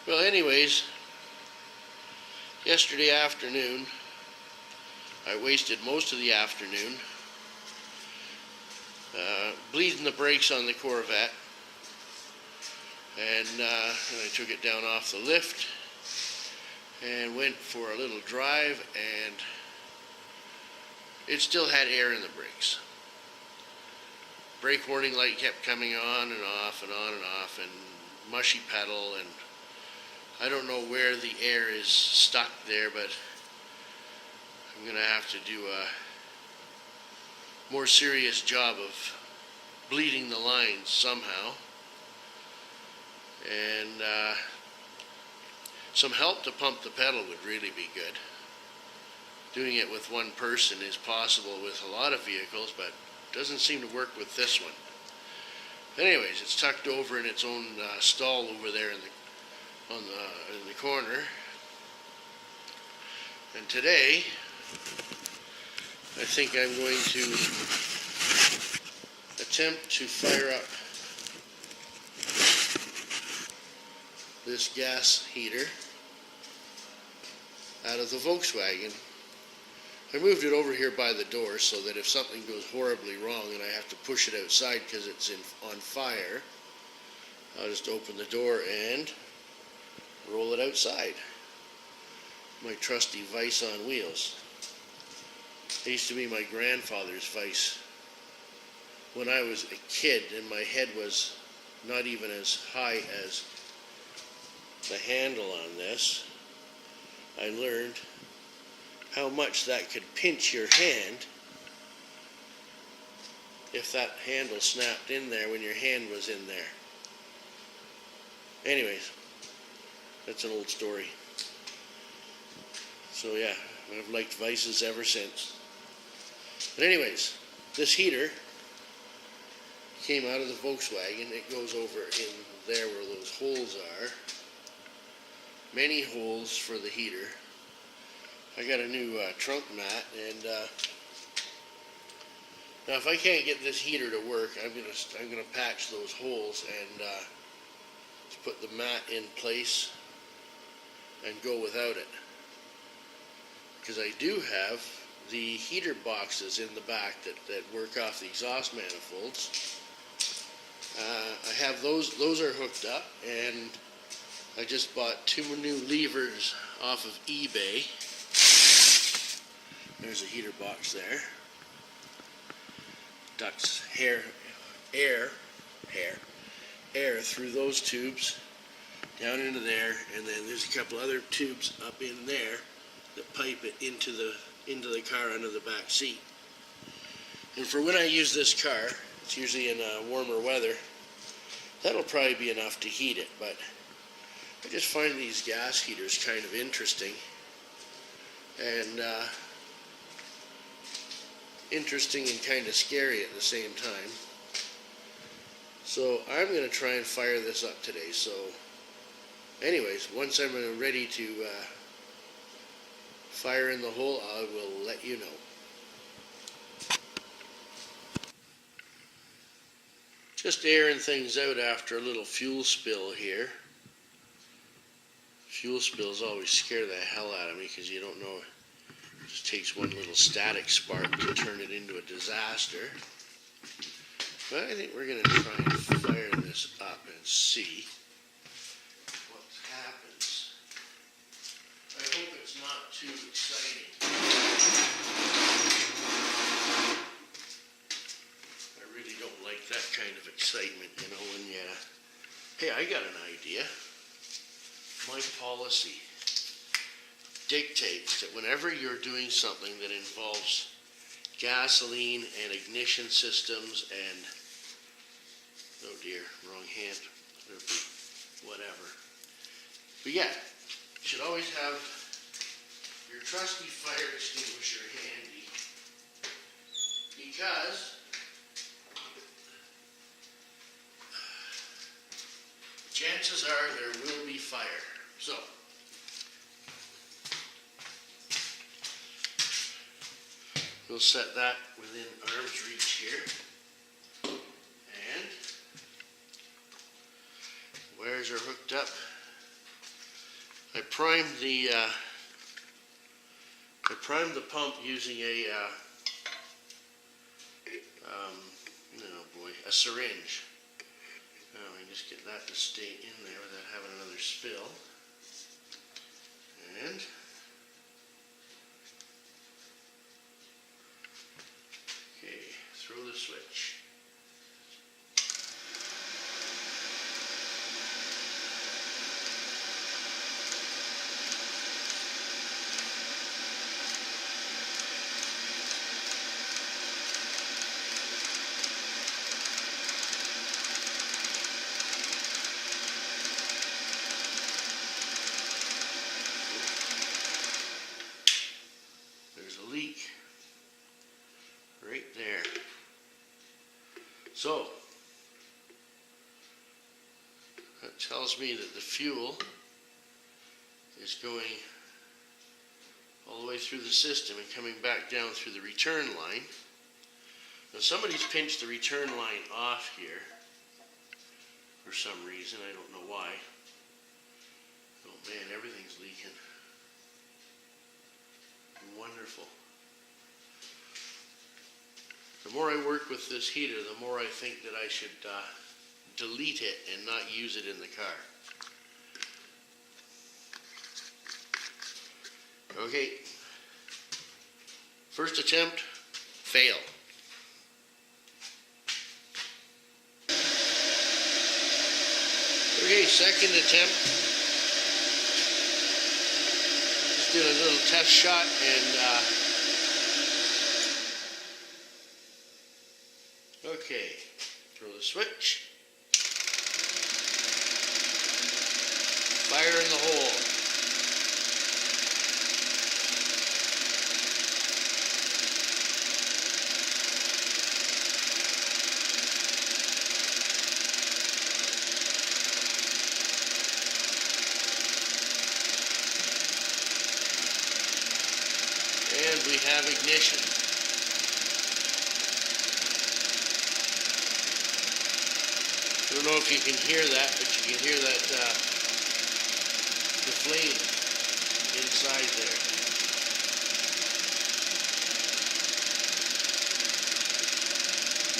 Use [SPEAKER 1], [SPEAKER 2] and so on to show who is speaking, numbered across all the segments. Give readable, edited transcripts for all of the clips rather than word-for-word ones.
[SPEAKER 1] Well, anyways, yesterday afternoon, I wasted most of the afternoon bleeding the brakes on the Corvette, and I took it down off the lift and went for a little drive, and it still had air in the brakes. Brake warning light kept coming on and off and on and off, and mushy pedal, and I don't know where the air is stuck there, but I'm going to have to do a more serious job of bleeding the lines somehow. And some help to pump the pedal would really be good. Doing it with one person is possible with a lot of vehicles, but doesn't seem to work with this one. Anyways, it's tucked over in its own stall over there in the corner. And today, I think I'm going to attempt to fire up this gas heater out of the Volkswagen. I moved it over here by the door so that if something goes horribly wrong and I have to push it outside because it's on fire, I'll just open the door and roll it outside. My trusty vise on wheels. It used to be my grandfather's vise when I was a kid, and my head was not even as high as the handle on this. I learned how much that could pinch your hand if that handle snapped in there when your hand was in there. Anyways, that's an old story. So yeah, I've liked vices ever since. But anyways, this heater came out of the Volkswagen. It goes over in there where those holes are. Many holes for the heater. I got a new trunk mat, and now if I can't get this heater to work, I'm gonna patch those holes and just put the mat in place and go without it, because I do have the heater boxes in the back that work off the exhaust manifolds. I have those are hooked up, and I just bought 2 new levers off of eBay. There's a heater box there. Ducts air through those tubes down into there, and then there's a couple other tubes up in there that pipe it into the car under the back seat. And for when I use this car, it's usually in warmer weather, that'll probably be enough to heat it, but I just find these gas heaters kind of interesting, and interesting and kind of scary at the same time. So I'm going to try and fire this up today. So anyways, once I'm ready to fire in the hole, I will let you know. Just airing things out after a little fuel spill here. Fuel spills always scare the hell out of me because you don't know. It just takes one little static spark to turn it into a disaster. But I think we're going to try and fire this up and see what happens. I hope it's not too exciting. I really don't like that kind of excitement, you know, when you... Hey, I got an idea. My policy dictates that whenever you're doing something that involves gasoline and ignition systems and, oh dear, wrong hand, whatever. But yeah, you should always have your trusty fire extinguisher handy, because chances are there will be fire. So, we'll set that within arm's reach here. And wires are hooked up I primed the pump using a syringe. Now I just get that to stay in there without having another spill. And okay, throw the switch. There's a leak right there. So that tells me that the fuel is going all the way through the system and coming back down through the return line. Now somebody's pinched the return line off here for some reason. I don't know why. Oh man, everything's leaking. Wonderful. The more I work with this heater, the more I think that I should delete it and not use it in the car. Okay. First attempt, fail. Okay, second attempt. Did a little test shot and okay, throw the switch, fire in the hole. And we have ignition. I don't know if you can hear that, but you can hear that the flame inside there.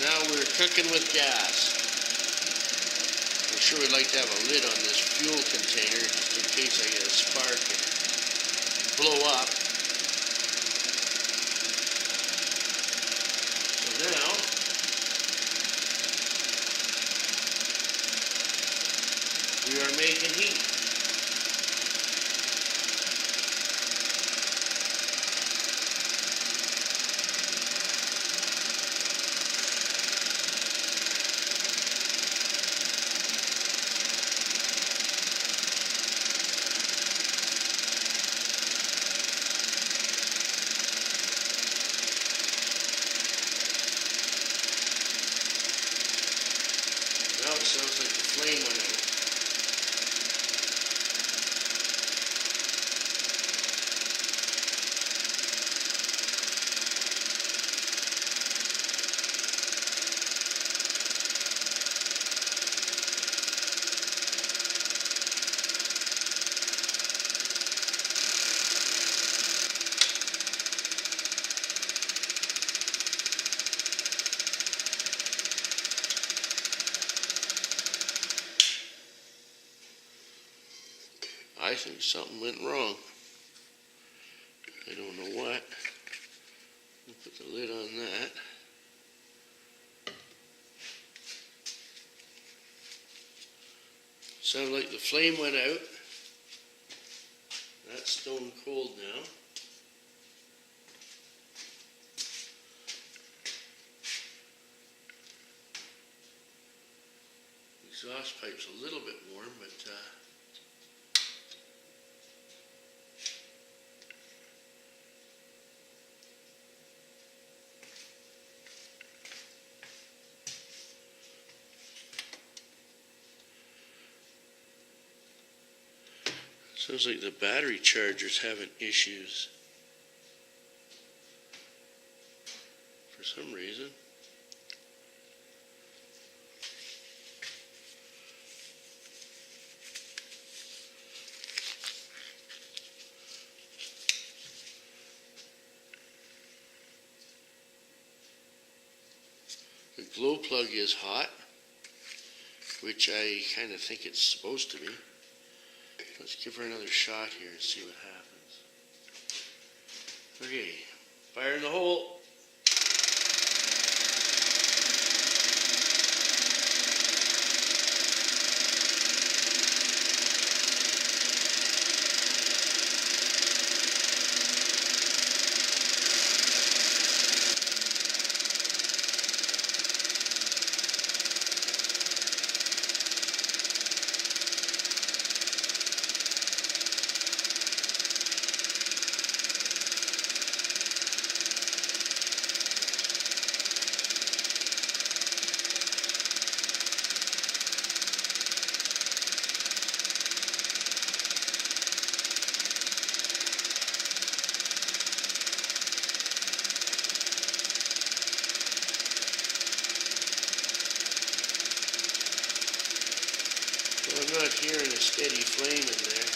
[SPEAKER 1] Now we're cooking with gas. I'm sure we'd like to have a lid on this fuel container just in case I get a spark and blow up. Now, we are making heat. Now it sounds like the flame went out. I think something went wrong. I don't know what. We'll put the lid on that. Sounds like the flame went out. That's stone cold now. Exhaust pipe's a little bit warm, but sounds like the battery charger's having issues for some reason. The glow plug is hot, which I kind of think it's supposed to be. Let's give her another shot here and see what happens. Okay, fire in the hole. Well, I'm not hearing a steady flame in there.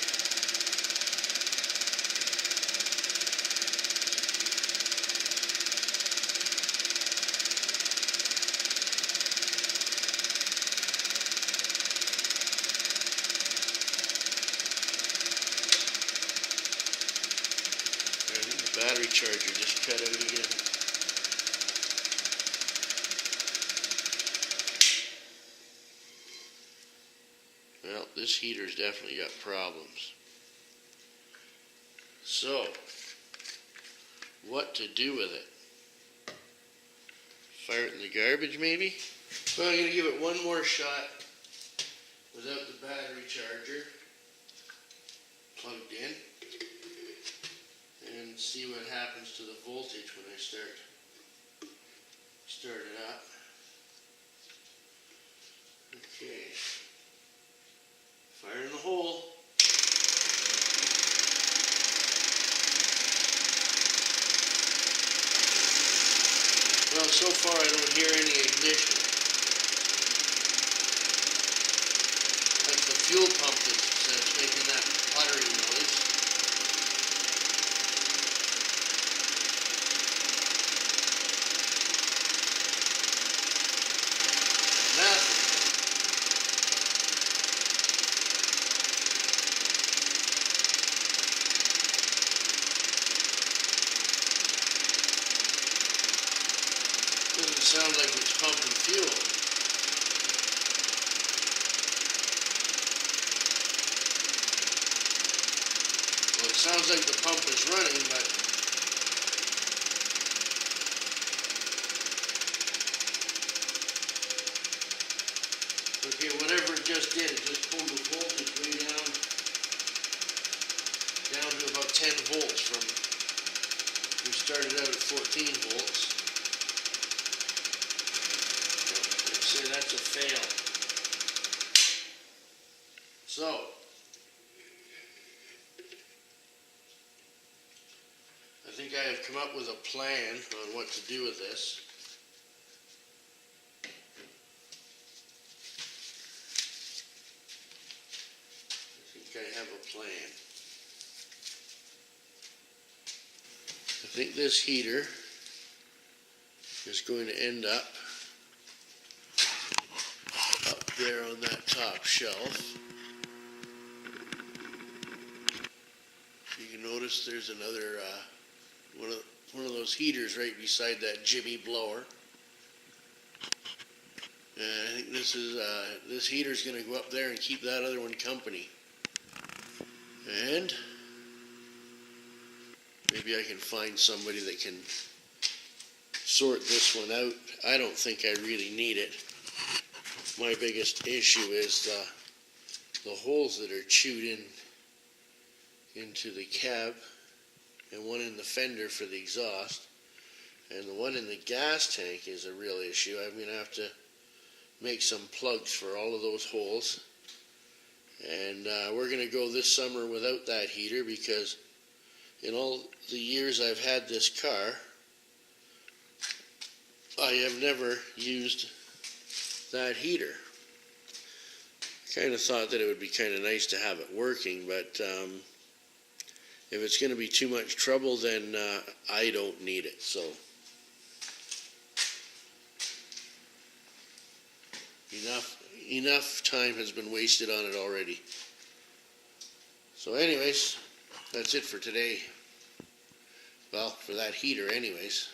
[SPEAKER 1] I think the battery charger just cut out again. Well, this heater's definitely got problems. So, what to do with it? Fire it in the garbage, maybe? Well, I'm going to give it one more shot without the battery charger plugged in and see what happens to the voltage when I start it up. Okay. Fire in the hole. Well, so far I don't hear any ignition. That's the fuel pump that's making that puttering noise. Nothing. Doesn't sound like it's pumping fuel. Well, it sounds like the pump is running, but okay, whatever it just did, it just pulled the voltage way down to about 10 volts from, we started out at 14 volts. Say that's a fail. So, I think I have come up with a plan on what to do with this. I think I have a plan. I think this heater is going to end up there on that top shelf. You can notice there's another one of those heaters right beside that Jimmy blower. And I think this heater's going to go up there and keep that other one company. And maybe I can find somebody that can sort this one out. I don't think I really need it. My biggest issue is the holes that are chewed into the cab, and one in the fender for the exhaust, and the one in the gas tank is a real issue. I'm going to have to make some plugs for all of those holes, and we're going to go this summer without that heater because in all the years I've had this car, I have never used that heater. I kind of thought that it would be kind of nice to have it working, but if it's going to be too much trouble, then I don't need it. So enough time has been wasted on it already. So anyways, that's it for today. Well, for that heater anyways.